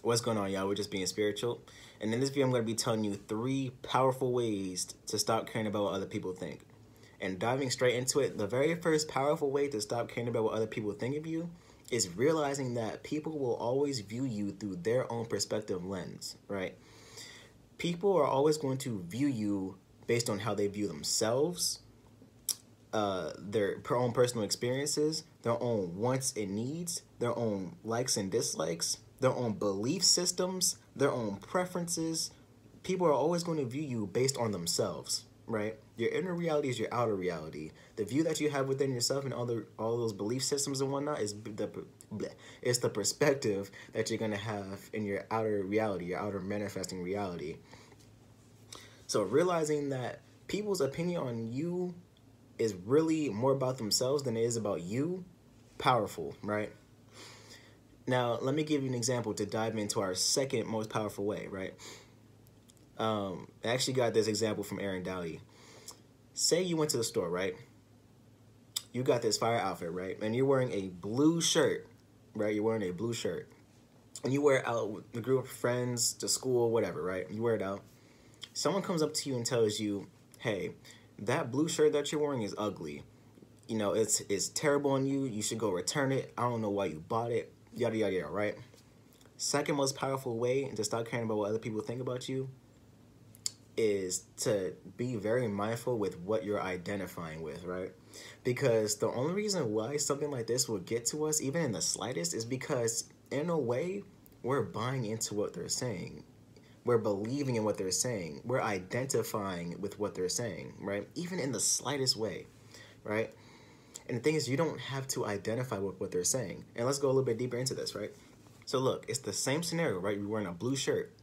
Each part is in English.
What's going on, y'all? We're just being spiritual. And in this video, I'm going to be telling you 3 powerful ways to stop caring about what other people think. And diving straight into it, the very first powerful way to stop caring about what other people think of you is realizing that people will always view you through their own perspective lens, right? People are always going to view you based on how they view themselves, their own personal experiences, their own wants and needs, their own likes and dislikes, their own belief systems, their own preferences. People are always going to view you based on themselves, right? Your inner reality is your outer reality. The view that you have within yourself and all those belief systems and whatnot is the perspective that you're going to have in your outer reality, your outer manifesting reality. So realizing that people's opinion on you is really more about themselves than it is about you, powerful, right? Now, let me give you an example to dive into our second most powerful way, right? I actually got this example from Aaron Doughty. Say you went to the store, right? You got this fire outfit, right? And you're wearing a blue shirt, right? You're wearing a blue shirt. And you wear it out with a group of friends, to school, whatever, right? You wear it out. Someone comes up to you and tells you, hey, that blue shirt that you're wearing is ugly. You know, it's terrible on you. You should go return it. I don't know why you bought it. Yada, yada, yada, right? Second most powerful way to stop caring about what other people think about you is to be very mindful with what you're identifying with, right? Because the only reason why something like this will get to us, even in the slightest, is because in a way, we're buying into what they're saying. We're believing in what they're saying. We're identifying with what they're saying, right? Even in the slightest way, right? And the thing is, you don't have to identify with what they're saying. And let's go a little bit deeper into this, right? So look, it's the same scenario, right? You're wearing a blue shirt.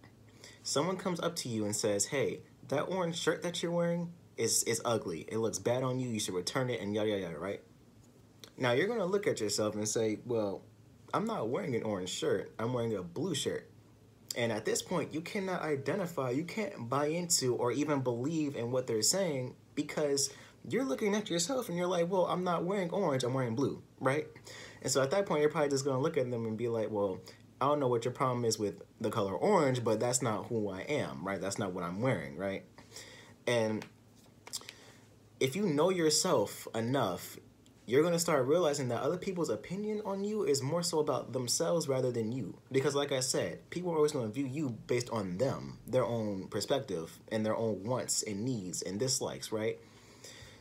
Someone comes up to you and says, hey, that orange shirt that you're wearing is ugly. It looks bad on you. You should return it and yada, yada, yada, right? Now, you're going to look at yourself and say, well, I'm not wearing an orange shirt. I'm wearing a blue shirt. And at this point, you cannot identify, you can't buy into or even believe in what they're saying because you're looking at yourself and you're like, well, I'm not wearing orange, I'm wearing blue, right? And so at that point, you're probably just going to look at them and be like, well, I don't know what your problem is with the color orange, but that's not who I am, right? That's not what I'm wearing, right? And if you know yourself enough, you're going to start realizing that other people's opinion on you is more so about themselves rather than you. Because like I said, people are always going to view you based on them, their own perspective, and their own wants and needs and dislikes, right?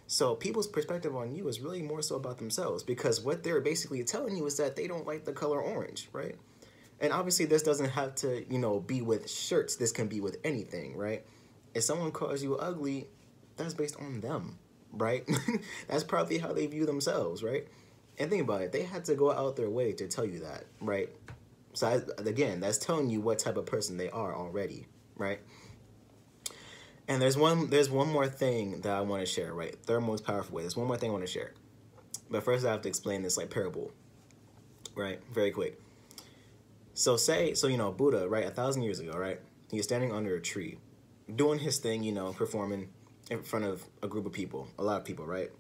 So people's perspective on you is really more so about themselves because what they're basically telling you is that they don't like the color orange, right? And obviously this doesn't have to, be with shirts. This can be with anything, right? If someone calls you ugly, that's based on them, right? That's probably how they view themselves, right? And think about it. They had to go out their way to tell you that, right? So again, that's telling you what type of person they are already, right? And there's one more thing that I want to share, right? Third most powerful way. There's one more thing I want to share. But first I have to explain this like parable, right? Very quick. So Buddha, right, 1,000 years ago, right? He was standing under a tree, doing his thing, performing in front of a group of people, a lot of people, right?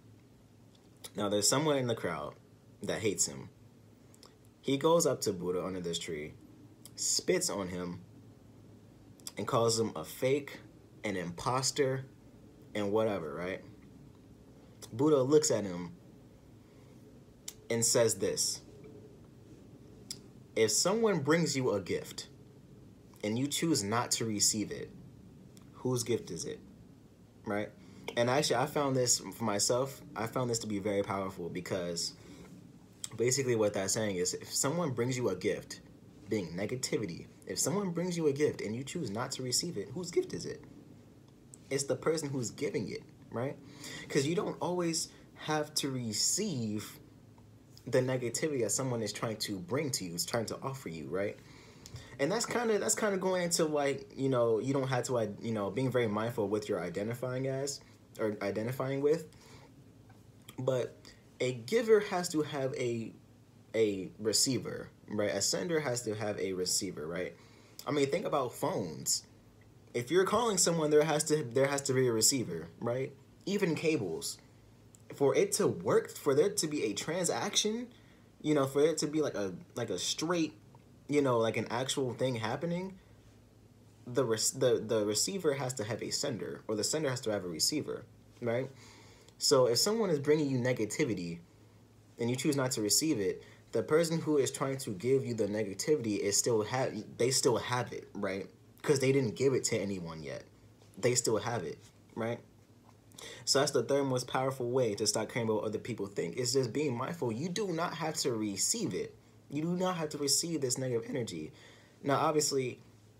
Now there's someone in the crowd that hates him. He goes up to Buddha under this tree, spits on him, and calls him a fake, an imposter, and whatever, right? Buddha looks at him and says this: if someone brings you a gift and you choose not to receive it, whose gift is it, right? And actually, I found this for myself, I found this to be very powerful because basically what that's saying is if someone brings you a gift, being negativity, if someone brings you a gift and you choose not to receive it, whose gift is it? It's the person who's giving it, right? Because you don't always have to receive the negativity that someone is trying to bring to you, is trying to offer you, right? And that's kind of going into like, you don't have to, being very mindful of what you're identifying as or identifying with. But a giver has to have a receiver, right? A sender has to have a receiver, right? I mean, think about phones. If you're calling someone, there has to be a receiver, right? Even cables. For it to work, for there to be a transaction, for it to be like a straight you know, like an actual thing happening, the receiver has to have a sender, or the sender has to have a receiver, right? So if someone is bringing you negativity and you choose not to receive it, the person who is trying to give you the negativity is they still have it, right? Because they didn't give it to anyone yet. They still have it, right? So that's the third most powerful way to stop caring about what other people think, is just being mindful. You do not have to receive it. You do not have to receive this negative energy. Now, obviously,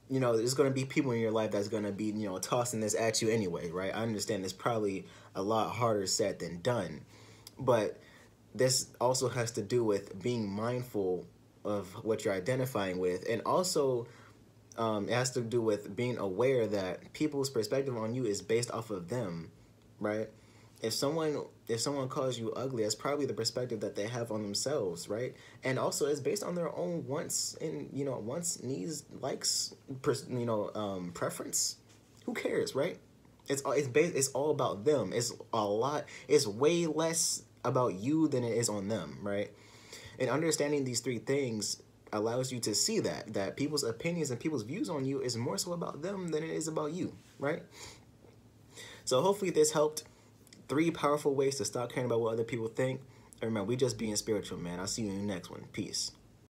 you know, there's going to be people in your life that's going to be, you know, tossing this at you anyway, right? I understand it's probably a lot harder said than done. But this also has to do with being mindful of what you're identifying with. And also, it has to do with being aware that people's perspective on you is based off of them, right? If someone calls you ugly, that's probably the perspective that they have on themselves, right? And also, it's based on their own wants and, you know, wants, needs, likes, preference. Who cares, right? It's all about them. It's way less about you than it is on them, right? And understanding these three things allows you to see that people's opinions and people's views on you is more so about them than it is about you, right? So hopefully this helped. 3 powerful ways to stop caring about what other people think. And remember, we just being spiritual, man. I'll see you in the next one. Peace.